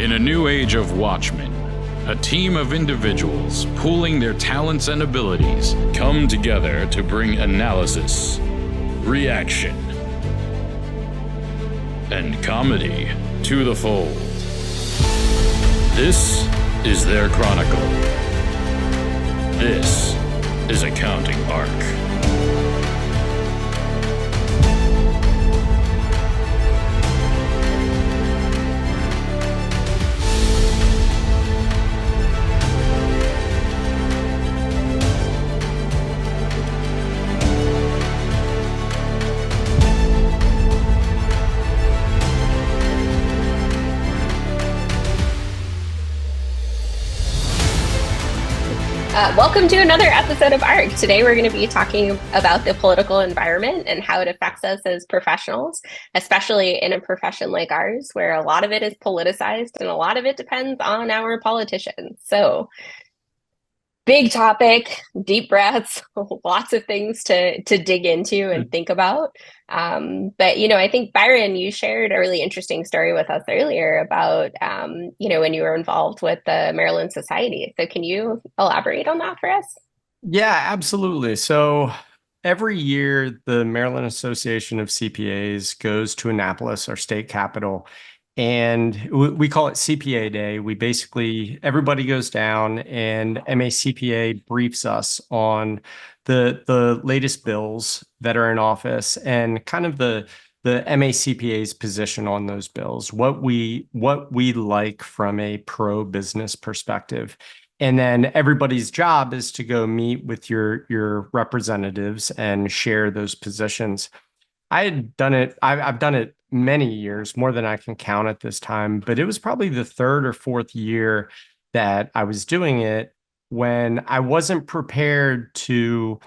In a new age of watchmen, a team of individuals pooling their talents and abilities come together to bring analysis, reaction, and comedy to the fold. This is their chronicle. This is Accounting Arc. Welcome to another episode of ARC. Today we're going to be talking about the political environment and how it affects us as professionals, especially in a profession like ours, where a lot of it is politicized and a lot of it depends on our politicians. So, big topic, deep breaths, lots of things to dig into and think about. But, I think, Byron, you shared a really interesting story with us earlier about, when you were involved with the Maryland Society. So can you elaborate on that for us? Yeah, absolutely. So every year, the Maryland Association of CPAs goes to Annapolis, our state capital, and we call it CPA Day. Everybody goes down and MACPA briefs us on the latest bills that are in office and kind of the MACPA's position on those bills, what we like from a pro-business perspective. And then everybody's job is to go meet with your representatives and share those positions. I had done it. I've done it many years, more than I can count at this time, but it was probably the third or fourth year that I was doing it when I wasn't prepared to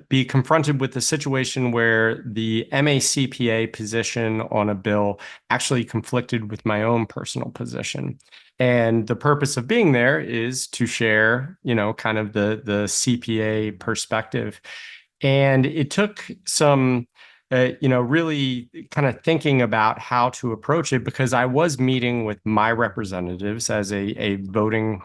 be confronted with a situation where the MACPA position on a bill actually conflicted with my own personal position. And the purpose of being there is to share, kind of the CPA perspective. And it took some really kind of thinking about how to approach it, because I was meeting with my representatives as a voting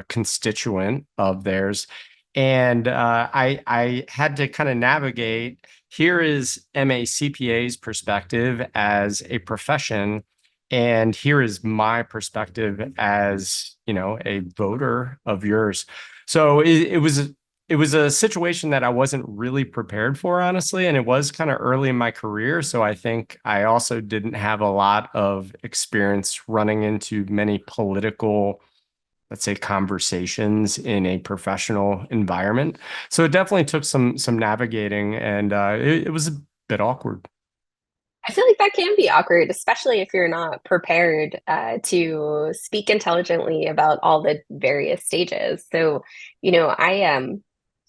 constituent of theirs. And I had to kind of navigate, here is MACPA's perspective as a profession, and here is my perspective as, a voter of yours. So it was a situation that I wasn't really prepared for, honestly, and it was kind of early in my career. So I think I also didn't have a lot of experience running into many political, let's say, conversations in a professional environment. So it definitely took some navigating, and it was a bit awkward. I feel like that can be awkward, especially if you're not prepared to speak intelligently about all the various stages. So, I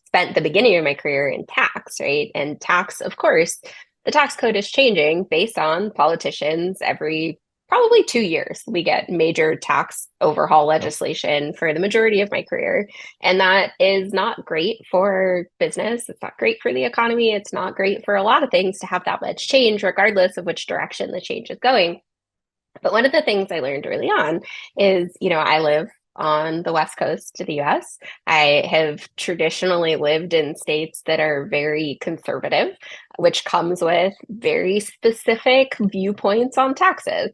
spent the beginning of my career in tax, right? And tax, of course, the tax code is changing based on politicians. Every probably 2 years, we get major tax overhaul legislation for the majority of my career. And that is not great for business. It's not great for the economy. It's not great for a lot of things to have that much change, regardless of which direction the change is going. But one of the things I learned early on is, I live on the West Coast of the US. I have traditionally lived in states that are very conservative, which comes with very specific viewpoints on taxes.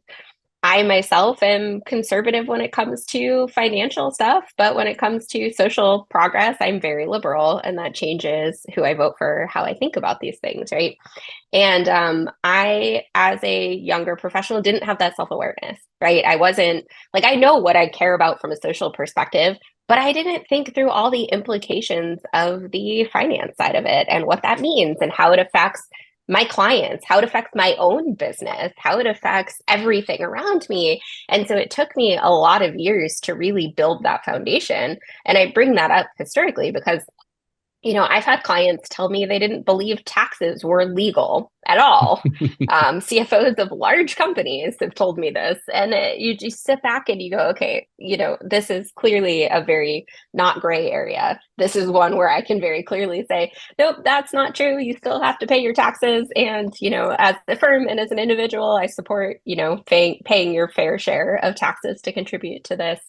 I myself am conservative when it comes to financial stuff, but when it comes to social progress, I'm very liberal, and that changes who I vote for, how I think about these things, right? And I, as a younger professional, didn't have that self-awareness, right? I wasn't like, I know what I care about from a social perspective, but I didn't think through all the implications of the finance side of it and what that means and how it affects my clients, how it affects my own business, how it affects everything around me. And so it took me a lot of years to really build that foundation. And I bring that up historically because I've had clients tell me they didn't believe taxes were legal at all. CFOs of large companies have told me this, and you just sit back and you go, okay, this is clearly a very not gray area. This is one where I can very clearly say, nope, that's not true. You still have to pay your taxes, and as a firm and as an individual, I support paying your fair share of taxes to contribute to this,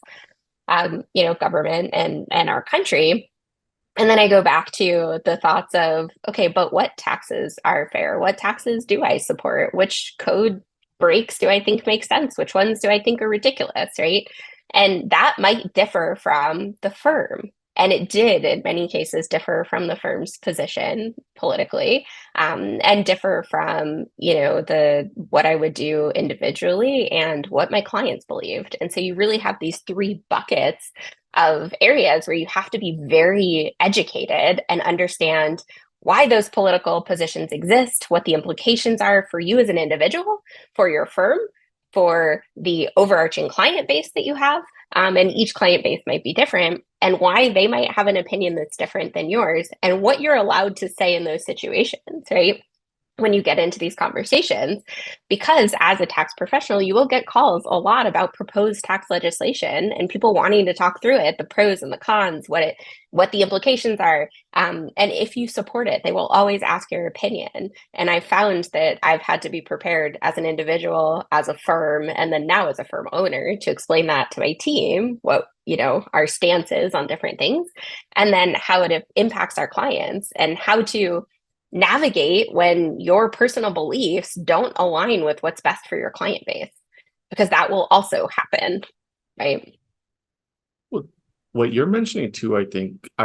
government and our country. And then I go back to the thoughts of, okay, but what taxes are fair? What taxes do I support? Which code breaks do I think make sense? Which ones do I think are ridiculous, right? And that might differ from the firm. And it did, in many cases, differ from the firm's position politically, and differ from, the what I would do individually and what my clients believed. And so you really have these three buckets of areas where you have to be very educated and understand why those political positions exist, what the implications are for you as an individual, for your firm, for the overarching client base that you have. And each client base might be different, and why they might have an opinion that's different than yours, and what you're allowed to say in those situations, right? When you get into these conversations, because as a tax professional, you will get calls a lot about proposed tax legislation and people wanting to talk through it, the pros and the cons, what the implications are. And if you support it, they will always ask your opinion. And I found that I've had to be prepared as an individual, as a firm, and then now as a firm owner to explain that to my team, what our stance is on different things, and then how it impacts our clients, and how to navigate when your personal beliefs don't align with what's best for your client base, because that will also happen, right? What you're mentioning too, I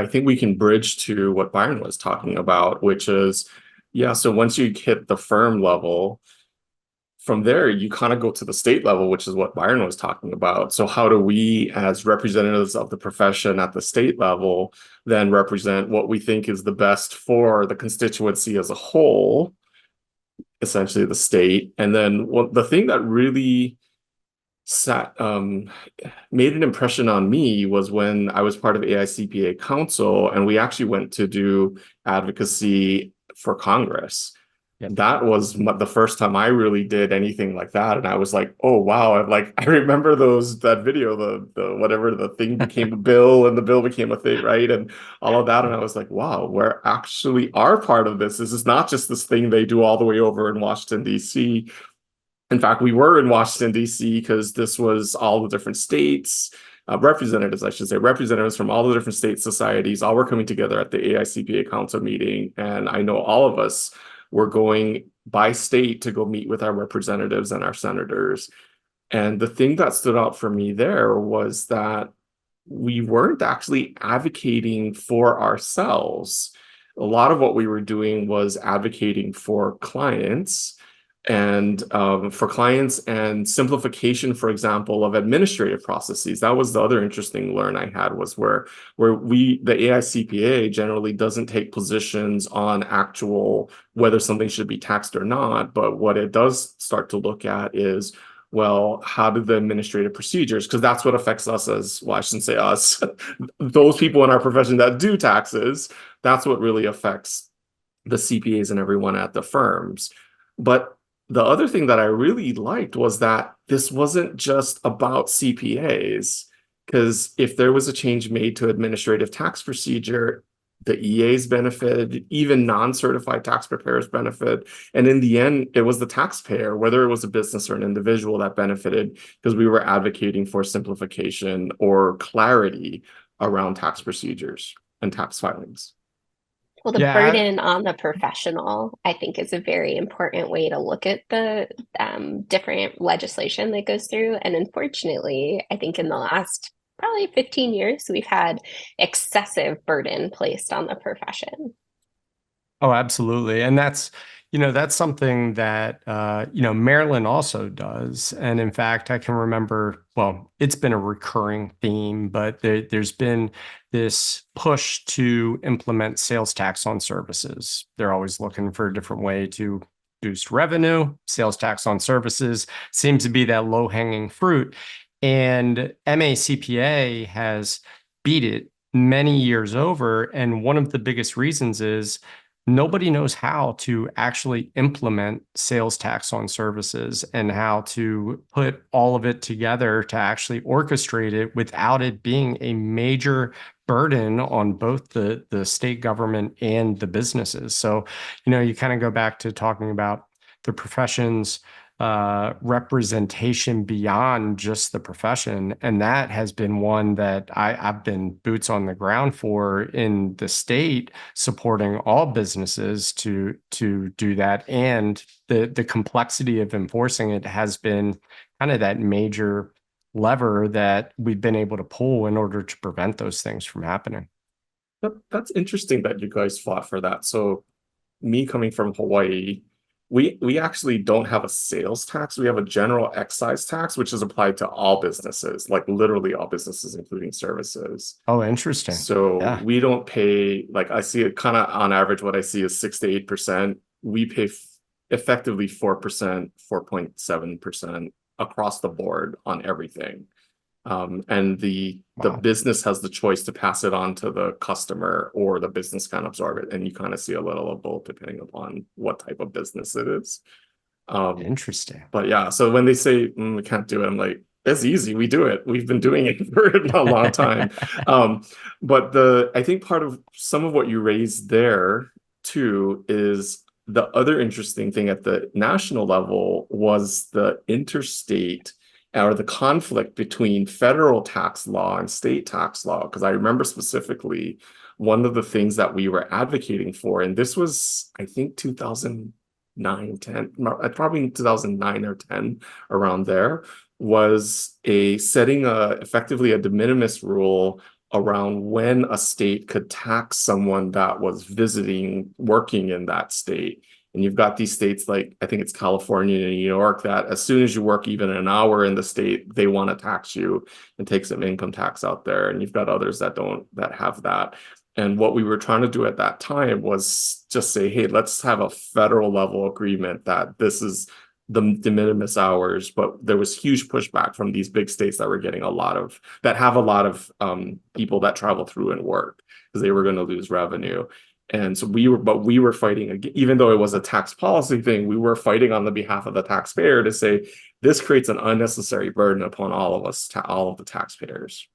think we can bridge to what Byron was talking about, which is, yeah, so once you hit the firm level, from there, you kind of go to the state level, which is what Byron was talking about. So how do we, as representatives of the profession at the state level, then represent what we think is the best for the constituency as a whole, essentially the state? And then the thing that really made an impression on me was when I was part of AICPA Council, and we actually went to do advocacy for Congress. And that was the first time I really did anything like that. And I was like, oh, wow. I remember that video, the whatever, the thing became a bill and the bill became a thing, right? And all of that. And I was like, wow, we're actually are part of this. This is not just this thing they do all the way over in Washington, D.C. In fact, we were in Washington, D.C. because this was all the different states, representatives, I should say, representatives from all the different state societies, all were coming together at the AICPA Council meeting. And I know all of us were going by state to go meet with our representatives and our senators. And the thing that stood out for me there was that we weren't actually advocating for ourselves. A lot of what we were doing was advocating for clients, and simplification, for example, of administrative processes. That was the other interesting learn I had, was where the AICPA generally doesn't take positions on actual whether something should be taxed or not, but what it does start to look at is, well, how do the administrative procedures, because that's what affects us as, well, I shouldn't say us, those people in our profession that do taxes, that's what really affects the CPAs and everyone at the firms. But the other thing that I really liked was that this wasn't just about CPAs, because if there was a change made to administrative tax procedure, the EAs benefited, even non-certified tax preparers benefit. And in the end, it was the taxpayer, whether it was a business or an individual, that benefited, because we were advocating for simplification or clarity around tax procedures and tax filings. Well, the burden on the professional, I think, is a very important way to look at the different legislation that goes through. And unfortunately, I think in the last probably 15 years, we've had excessive burden placed on the profession. Oh, absolutely. And that's something that, Maryland also does. And in fact, I can remember, well, it's been a recurring theme, but there's been this push to implement sales tax on services. They're always looking for a different way to boost revenue. Sales tax on services seems to be that low-hanging fruit. And MACPA has beat it many years over. And one of the biggest reasons is nobody knows how to actually implement sales tax on services and how to put all of it together to actually orchestrate it without it being a major burden on both the state government and the businesses. So, you kind of go back to talking about the profession's representation beyond just the profession. And that has been one that I've been boots on the ground for in the state, supporting all businesses to do that. And the complexity of enforcing it has been kind of that major lever that we've been able to pull in order to prevent those things from happening. That's interesting that you guys fought for that. So me coming from Hawaii, we actually don't have a sales tax. We have a general excise tax, which is applied to all businesses, like literally all businesses, including services. Oh, interesting. So Yeah. we don't pay, like I see it kind of on average, what I see is 6 to 8%. We pay effectively 4%, 4.7% across the board on everything. And the business has the choice to pass it on to the customer, or the business can absorb it. And you kind of see a little of both depending upon what type of business it is. Interesting. But yeah, so when they say we can't do it, I'm like, it's easy. We do it. We've been doing it for a long time. But I think part of some of what you raised there too is the other interesting thing at the national level was the interstate, or the conflict between federal tax law and state tax law. Because I remember specifically one of the things that we were advocating for, and this was, I think, 2009, 10, probably 2009 or 10, around there, was setting effectively a de minimis rule around when a state could tax someone that was working in that state. And you've got these states like, I think it's California and New York, that as soon as you work even an hour in the state, they want to tax you and take some income tax out there. And you've got others that have that. And what we were trying to do at that time was just say, hey, let's have a federal level agreement that this is the de minimis hours. But there was huge pushback from these big states that were getting that have a lot of people that travel through and work, because they were going to lose revenue. And so we were fighting, even though it was a tax policy thing, we were fighting on the behalf of the taxpayer to say this creates an unnecessary burden upon all of us, all of the taxpayers.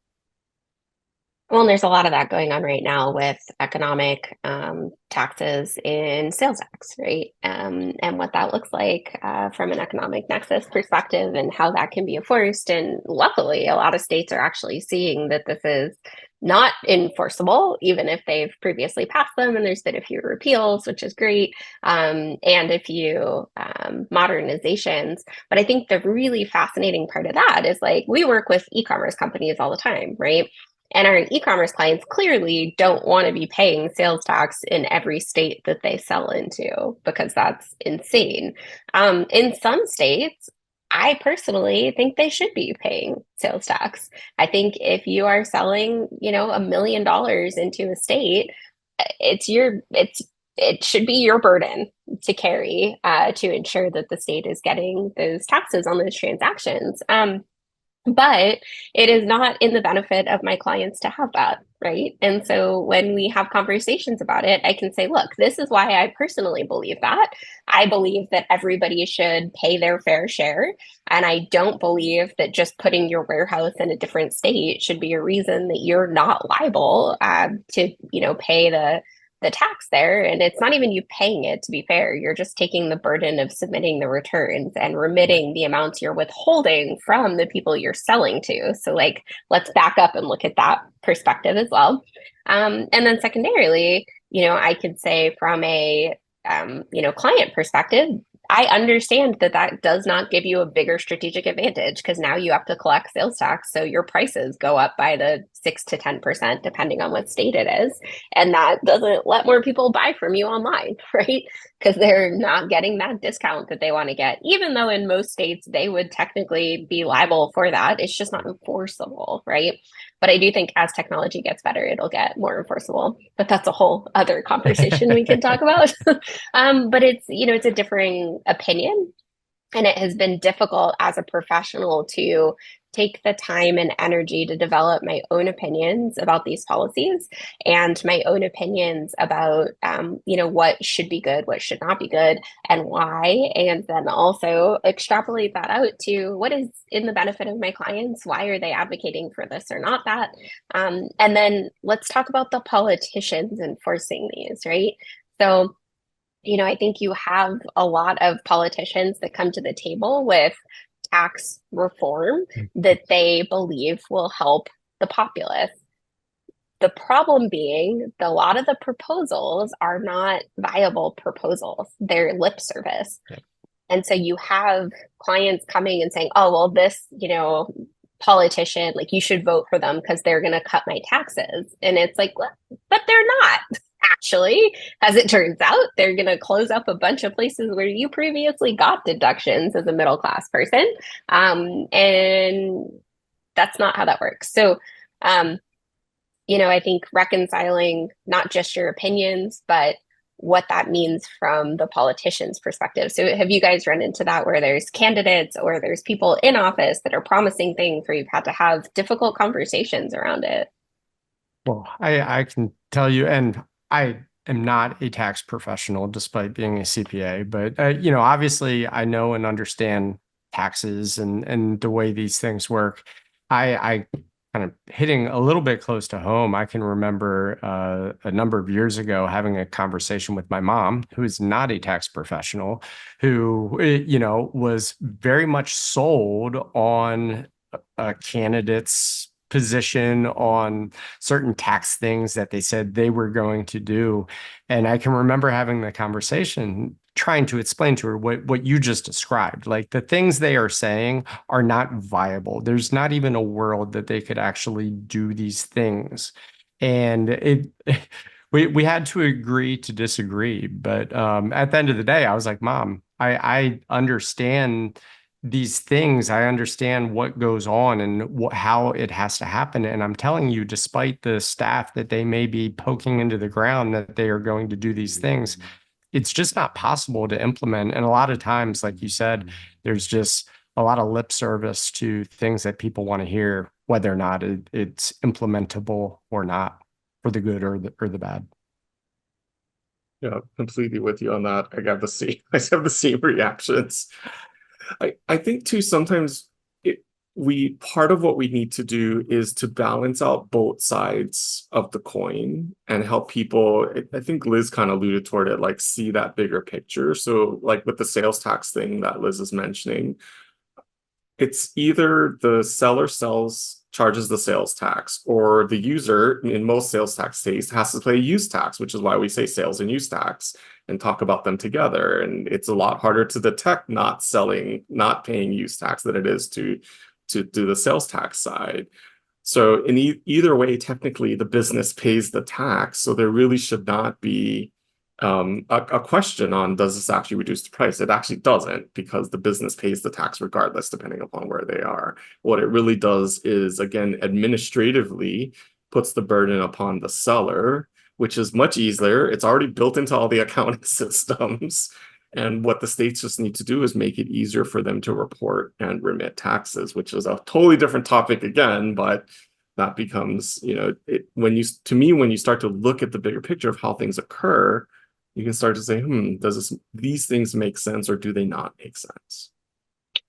Well, and there's a lot of that going on right now with economic taxes in sales tax, right? And what that looks like from an economic nexus perspective, and how that can be enforced. And luckily, a lot of states are actually seeing that this is not enforceable, even if they've previously passed them, and there's been a few repeals, which is great, and a few modernizations. But I think the really fascinating part of that is, like, we work with e-commerce companies all the time, right? And our e-commerce clients clearly don't want to be paying sales tax in every state that they sell into, because that's insane. In some states, I personally think they should be paying sales tax. I think if you are selling, $1 million into a state, it should be your burden to carry to ensure that the state is getting those taxes on those transactions. But it is not in the benefit of my clients to have that, right? And so when we have conversations about it, I can say, look, this is why I personally believe that. I believe that everybody should pay their fair share. And I don't believe that just putting your warehouse in a different state should be a reason that you're not liable to, pay the tax there. And it's not even you paying it, to be fair. You're just taking the burden of submitting the returns and remitting the amounts you're withholding from the people you're selling to. So, like, let's back up and look at that perspective as well. And then secondarily, I could say from a client perspective, I understand that does not give you a bigger strategic advantage, because now you have to collect sales tax. So your prices go up by the 6 to 10%, depending on what state it is. And that doesn't let more people buy from you online, right? Because they're not getting that discount that they want to get, even though in most states they would technically be liable for that. It's just not enforceable, right? But I do think as technology gets better, it'll get more enforceable. But that's a whole other conversation we can talk about. But it's a differing opinion. And it has been difficult as a professional to take the time and energy to develop my own opinions about these policies and my own opinions about, what should be good, what should not be good, and why. And then also extrapolate that out to what is in the benefit of my clients. Why are they advocating for this or not that? And then let's talk about the politicians enforcing these, right? So, I think you have a lot of politicians that come to the table with tax reform that they believe will help the populace. The problem being a lot of the proposals are not viable proposals. They're lip service. Okay. And so you have clients coming and saying, oh, well, this, politician, like you should vote for them because they're going to cut my taxes. And it's like, well, but they're not. Actually, as it turns out, they're going to close up a bunch of places where you previously got deductions as a middle class person. And that's not how that works. So, I think reconciling not just your opinions, but what that means from the politician's perspective. So have you guys run into that where there's candidates or there's people in office that are promising things where you've had to have difficult conversations around it? Well, I can tell you, and I am not a tax professional despite being a CPA, but obviously I know and understand taxes and the way these things work. I kind of hitting a little bit close to home. I can remember a number of years ago having a conversation with my mom, who is not a tax professional, who was very much sold on a candidate's position on certain tax things that they said they were going to do. And I can remember having the conversation, trying to explain to her what you just described. Like, the things they are saying are not viable. There's not even a world that they could actually do these things. And we had to agree to disagree. But at the end of the day, I was like, Mom, I understand these things. I understand what goes on and how it has to happen. And I'm telling you, despite the staff that they may be poking into the ground that they are going to do these things, it's just not possible to implement. And a lot of times, like you said, there's just a lot of lip service to things that people want to hear, whether or not it's implementable or not, for the good or the bad. Yeah, completely with you on that. I have the same reactions. I think too, sometimes part of what we need to do is to balance out both sides of the coin and help people. I think Liz kind of alluded toward it, like, see that bigger picture. So like with the sales tax thing that Liz is mentioning, it's either the seller charges the sales tax, or the user in most sales tax states has to pay use tax, which is why we say sales and use tax and talk about them together. And it's a lot harder to detect not paying use tax than it is to do the sales tax side. So in either way, technically the business pays the tax. So there really should not be a question on, does this actually reduce the price? It actually doesn't, because the business pays the tax regardless, depending upon where they are. What it really does is, again, administratively puts the burden upon the seller, which is much easier. It's already built into all the accounting systems. And what the states just need to do is make it easier for them to report and remit taxes, which is a totally different topic again, but that becomes, when you start to look at the bigger picture of how things occur, you can start to say, these things make sense, or do they not make sense?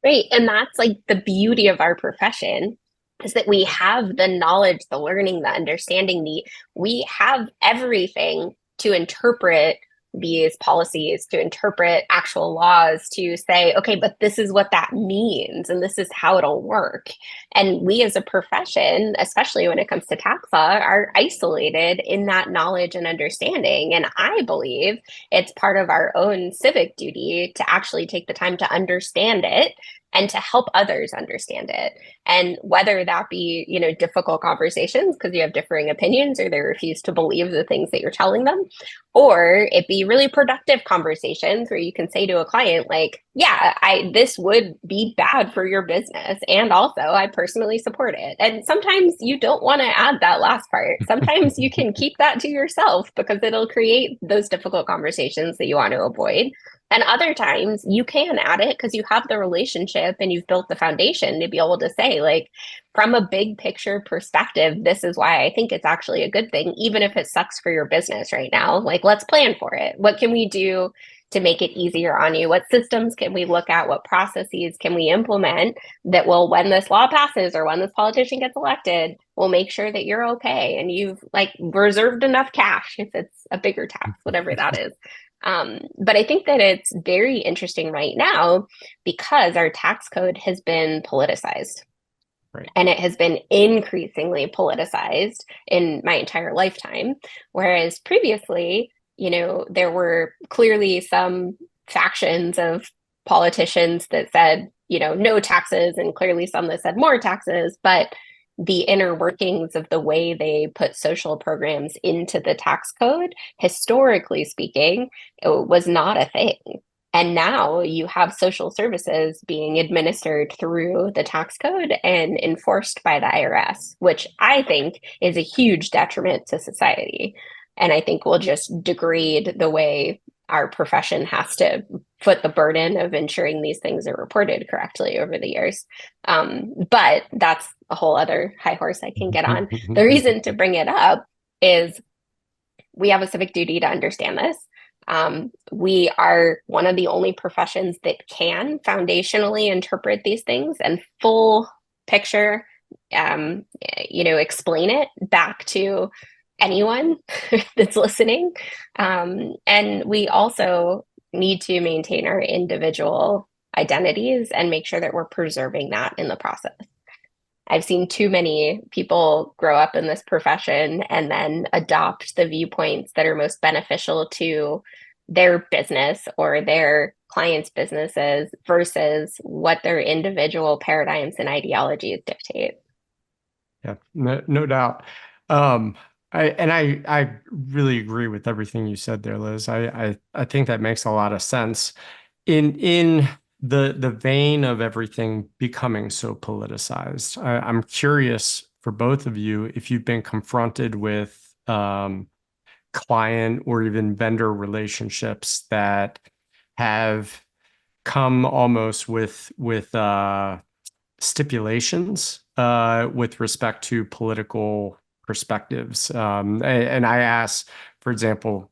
Right. And that's like the beauty of our profession, is that we have the knowledge, the learning, the understanding, we have everything to interpret these policies, to interpret actual laws, to say, okay, but this is what that means, and this is how it'll work. And we as a profession, especially when it comes to tax law, are isolated in that knowledge and understanding. And I believe it's part of our own civic duty to actually take the time to understand it and to help others understand it. And whether that be, difficult conversations because you have differing opinions or they refuse to believe the things that you're telling them, or it be really productive conversations where you can say to a client, like, yeah, this would be bad for your business. And also, I personally support it. And sometimes you don't want to add that last part. Sometimes you can keep that to yourself because it'll create those difficult conversations that you want to avoid. And other times you can add it because you have the relationship and you've built the foundation to be able to say, like, from a big picture perspective, this is why I think it's actually a good thing, even if it sucks for your business right now. Like, let's plan for it. What can we do to make it easier on you? What systems can we look at? What processes can we implement that will, when this law passes or when this politician gets elected, will make sure that you're okay and you've like reserved enough cash if it's a bigger tax, whatever that is. But I think that it's very interesting right now because our tax code has been politicized. Right. And it has been increasingly politicized in my entire lifetime. Whereas previously, there were clearly some factions of politicians that said, no taxes, and clearly some that said more taxes. But the inner workings of the way they put social programs into the tax code, historically speaking, it was not a thing. And now you have social services being administered through the tax code and enforced by the IRS, which I think is a huge detriment to society. And I think will just degrade the way our profession has to foot the burden of ensuring these things are reported correctly over the years. But that's a whole other high horse I can get on. The reason to bring it up is we have a civic duty to understand this. We are one of the only professions that can foundationally interpret these things and full picture, explain it back to anyone that's listening. And we also need to maintain our individual identities and make sure that we're preserving that in the process. I've seen too many people grow up in this profession and then adopt the viewpoints that are most beneficial to their business or their clients' businesses versus what their individual paradigms and ideologies dictate. Yeah, no doubt. I really agree with everything you said there, Liz. I think that makes a lot of sense. In the vein of everything becoming so politicized, I'm curious for both of you if you've been confronted with client or even vendor relationships that have come almost with stipulations with respect to political perspectives. And I asked, for example,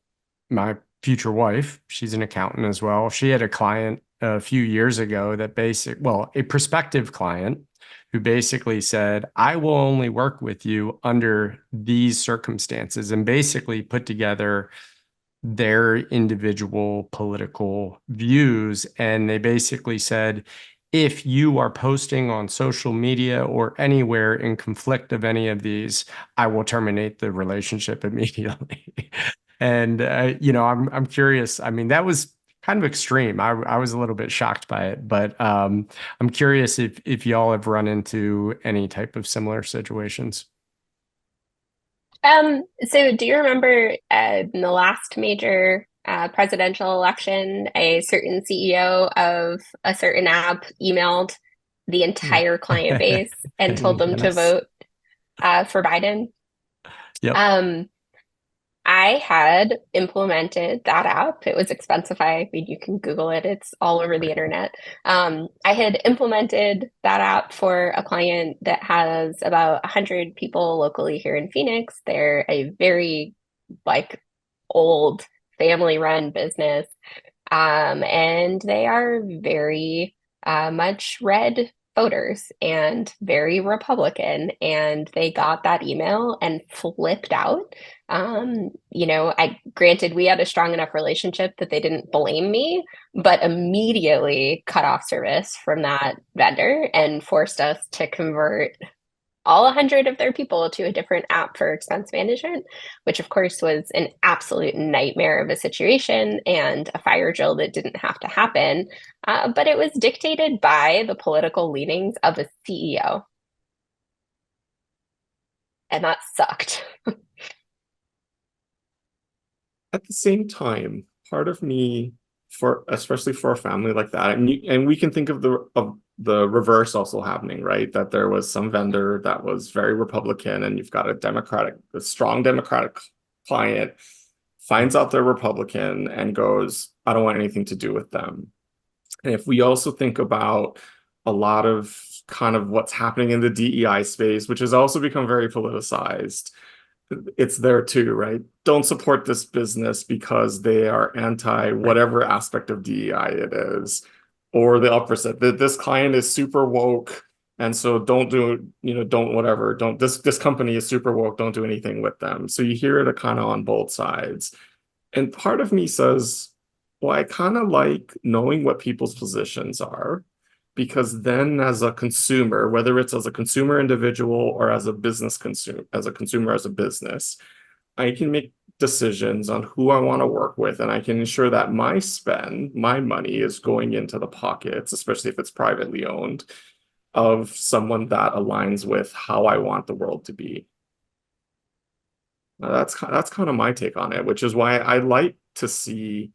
my future wife, she's an accountant as well. She had a client a few years ago that a prospective client who basically said, I will only work with you under these circumstances, and basically put together their individual political views. And they basically said, if you are posting on social media or anywhere in conflict of any of these, I will terminate the relationship immediately. And, I'm curious. I mean, that was kind of extreme. I was a little bit shocked by it, but I'm curious if y'all have run into any type of similar situations. So do you remember in the last major presidential election, a certain CEO of a certain app emailed the entire client base and told them to vote for Biden? Yep. I had implemented that app. It was Expensify. I mean, you can Google it. It's all over the internet. I had implemented that app for a client that has about 100 people locally here in Phoenix. They're a very old family-run business. And they are very much red voters and very Republican, and they got that email and flipped out. Granted, we had a strong enough relationship that they didn't blame me, but immediately cut off service from that vendor and forced us to convert all 100 of their people to a different app for expense management, which of course was an absolute nightmare of a situation and a fire drill that didn't have to happen. But it was dictated by the political leanings of a CEO. And that sucked. At the same time, part of me, especially for a family like that, and we can think of the reverse also happening, right? That there was some vendor that was very Republican, and you've got a strong Democratic client, finds out they're Republican and goes, I don't want anything to do with them. And if we also think about a lot of kind of what's happening in the DEI space, which has also become very politicized, it's there too, right? Don't support this business because they are anti whatever aspect of DEI it is, or the opposite, that this client is super woke, and so don't do, don't whatever, don't this company is super woke, don't do anything with them. So you hear it kind of on both sides. And part of me says, well, I kind of like knowing what people's positions are, because then as a consumer, whether it's as a consumer individual or as a business consumer, as a business, I can make decisions on who I want to work with, and I can ensure that my money is going into the pockets, especially if it's privately owned, of someone that aligns with how I want the world to be. Now, that's kind of my take on it, which is why I like to see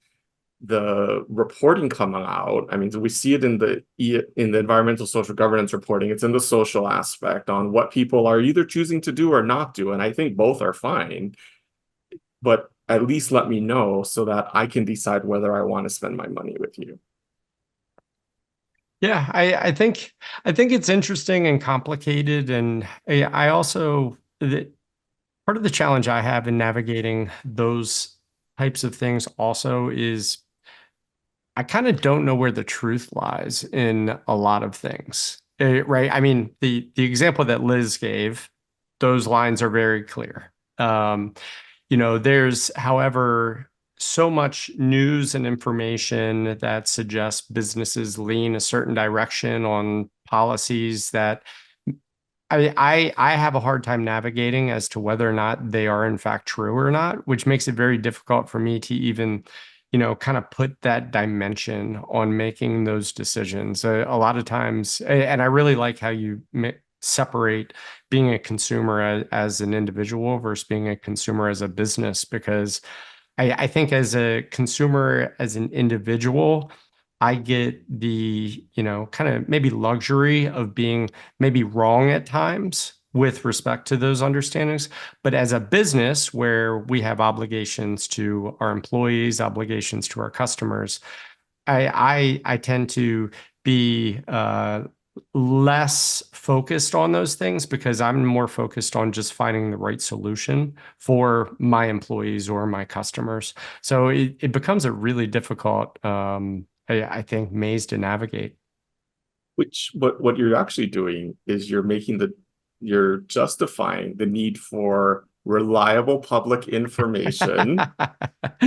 the reporting coming out. I mean, we see it in the environmental social governance reporting. It's in the social aspect on what people are either choosing to do or not do. And I think both are fine, but at least let me know so that I can decide whether I want to spend my money with you. Yeah, I think it's interesting and complicated. And I also, part of the challenge I have in navigating those types of things also is I kind of don't know where the truth lies in a lot of things, right? I mean, the example that Liz gave, those lines are very clear. There's, however, so much news and information that suggests businesses lean a certain direction on policies that I have a hard time navigating as to whether or not they are in fact true or not, which makes it very difficult for me to even kind of put that dimension on making those decisions. A lot of times, and I really like how you separate being a consumer as an individual versus being a consumer as a business, because I think as a consumer, as an individual, I get the, kind of maybe luxury of being maybe wrong at times with respect to those understandings. But as a business where we have obligations to our employees, obligations to our customers, I tend to be less focused on those things because I'm more focused on just finding the right solution for my employees or my customers. So it becomes a really difficult, I think, maze to navigate. What you're actually doing is you're justifying the need for reliable public information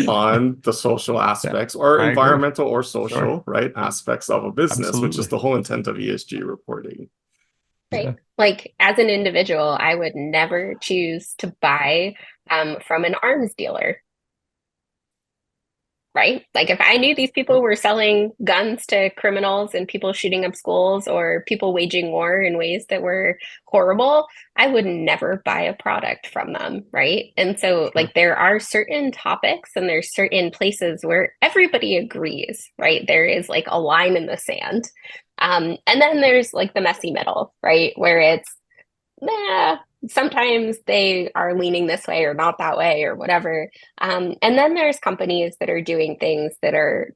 on the social aspects or environmental or social, right, aspects of a business. Absolutely. Which is the whole intent of ESG reporting. Right. Yeah. Like as an individual, I would never choose to buy from an arms dealer. Right? Like if I knew these people were selling guns to criminals and people shooting up schools or people waging war in ways that were horrible, I would never buy a product from them. Right. And so like there are certain topics and there's certain places where everybody agrees, right? There is like a line in the sand. And then there's like the messy middle, right? Where it's, sometimes they are leaning this way or not that way or whatever. And then there's companies that are doing things that are,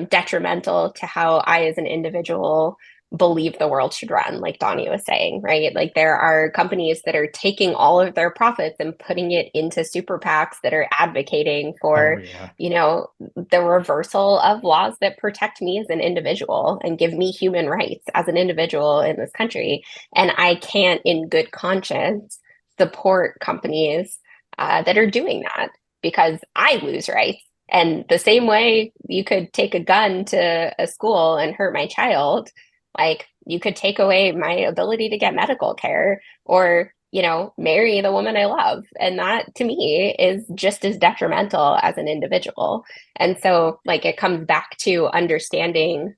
detrimental to how I as an individual believe the world should run, like Donny was saying, right? Like there are companies that are taking all of their profits and putting it into super PACs that are advocating for, the reversal of laws that protect me as an individual and give me human rights as an individual in this country. And I can't, in good conscience, support companies that are doing that because I lose rights. And the same way you could take a gun to a school and hurt my child, like you could take away my ability to get medical care or, marry the woman I love. And that to me is just as detrimental as an individual. And so like it comes back to understanding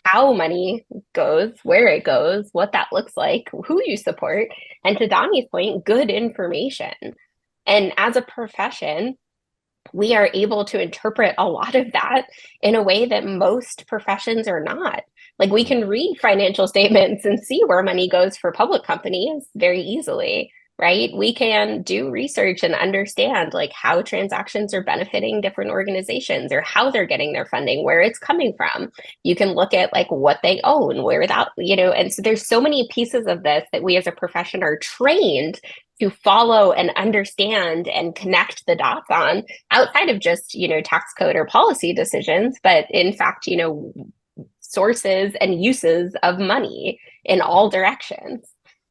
how money goes, where it goes, what that looks like, who you support. And to Donny's point, good information. And as a profession, we are able to interpret a lot of that in a way that most professions are not. Like we can read financial statements and see where money goes for public companies very easily. right? We can do research and understand like how transactions are benefiting different organizations or how they're getting their funding, where it's coming from. You can look at like what they own, where that, and so there's so many pieces of this that we as a profession are trained to follow and understand and connect the dots on outside of just, tax code or policy decisions, but in fact, sources and uses of money in all directions.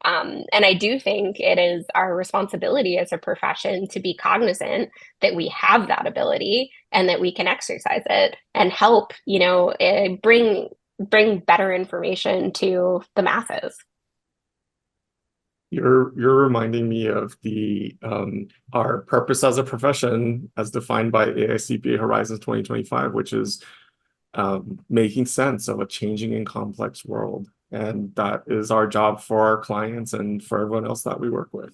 And I do think it is our responsibility as a profession to be cognizant that we have that ability and that we can exercise it and help, bring better information to the masses. You're reminding me of the our purpose as a profession as defined by AICPA Horizons 2025, which is making sense of a changing and complex world. And that is our job for our clients and for everyone else that we work with.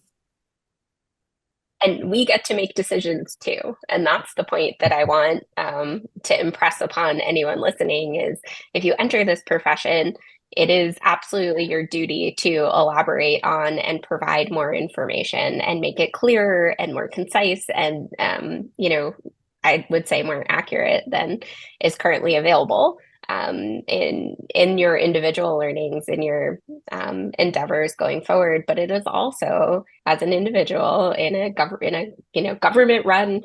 And we get to make decisions too. And that's the point that I want to impress upon anyone listening is if you enter this profession, it is absolutely your duty to elaborate on and provide more information and make it clearer and more concise and, I would say more accurate than is currently available. In your individual learnings, in your endeavors going forward, but it is also as an individual in a government-run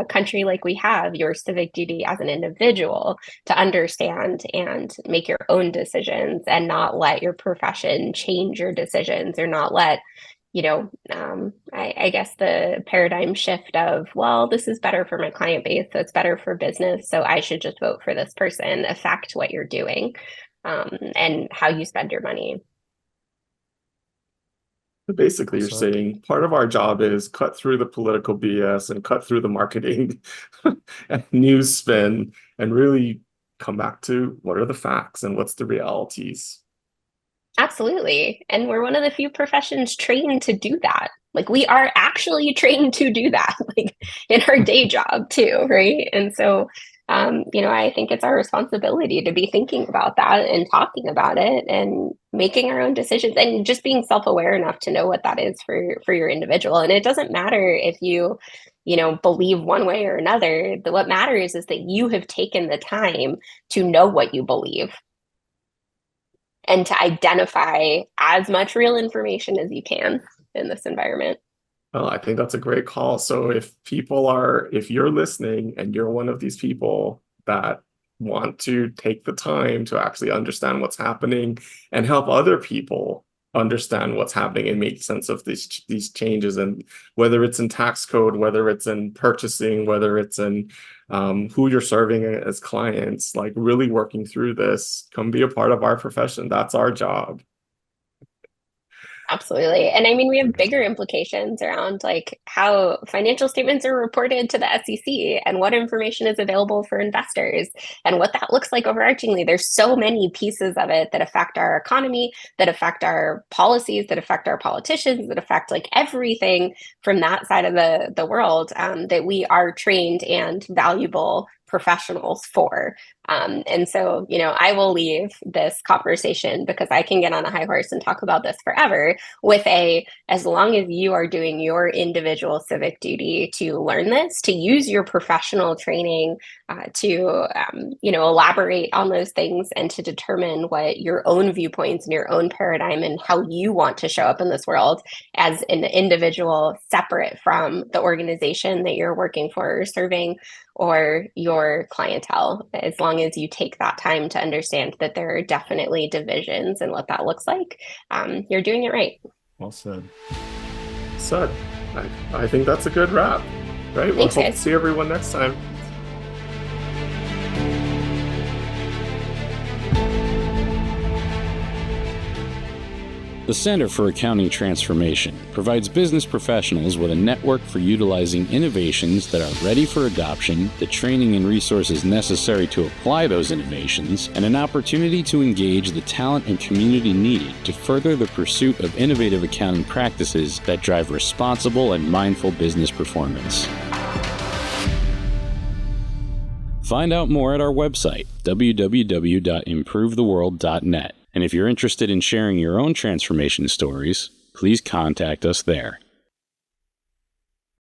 country like we have, your civic duty as an individual to understand and make your own decisions and not let your profession change your decisions or not let I guess the paradigm shift of, well, this is better for my client base, so it's better for business, so I should just vote for this person, affect what you're doing and how you spend your money. Basically, you're saying part of our job is cut through the political BS and cut through the marketing and news spin and really come back to what are the facts and what's the realities. Absolutely. And we're one of the few professions trained to do that. Like we are actually trained to do that, like in our day job too, right? And so, I think it's our responsibility to be thinking about that and talking about it and making our own decisions and just being self-aware enough to know what that is for your individual. And it doesn't matter if you believe one way or another. What matters is that you have taken the time to know what you believe and to identify as much real information as you can in this environment. Well, I think that's a great call. So if you're listening and you're one of these people that want to take the time to actually understand what's happening and help other people understand what's happening and make sense of these changes, and whether it's in tax code, whether it's in purchasing, whether it's in who you're serving as clients, like really working through this, come be a part of our profession. That's our job. Absolutely. And I mean, we have bigger implications around like how financial statements are reported to the SEC and what information is available for investors and what that looks like overarchingly. There's so many pieces of it that affect our economy, that affect our policies, that affect our politicians, that affect like everything from that side of the world that we are trained and valuable professionals for. And so, I will leave this conversation because I can get on a high horse and talk about this forever with as long as you are doing your individual civic duty to learn this, to use your professional training to, elaborate on those things and to determine what your own viewpoints and your own paradigm and how you want to show up in this world as an individual separate from the organization that you're working for or serving or your clientele, as long as you take that time to understand that there are definitely divisions and what that looks like, you're doing it right. Well said. I think that's a good wrap, right? Thanks, We'll guys. see everyone next time. The Center for Accounting Transformation provides business professionals with a network for utilizing innovations that are ready for adoption, the training and resources necessary to apply those innovations, and an opportunity to engage the talent and community needed to further the pursuit of innovative accounting practices that drive responsible and mindful business performance. Find out more at our website, www.improvetheworld.net. And if you're interested in sharing your own transformation stories, please contact us there.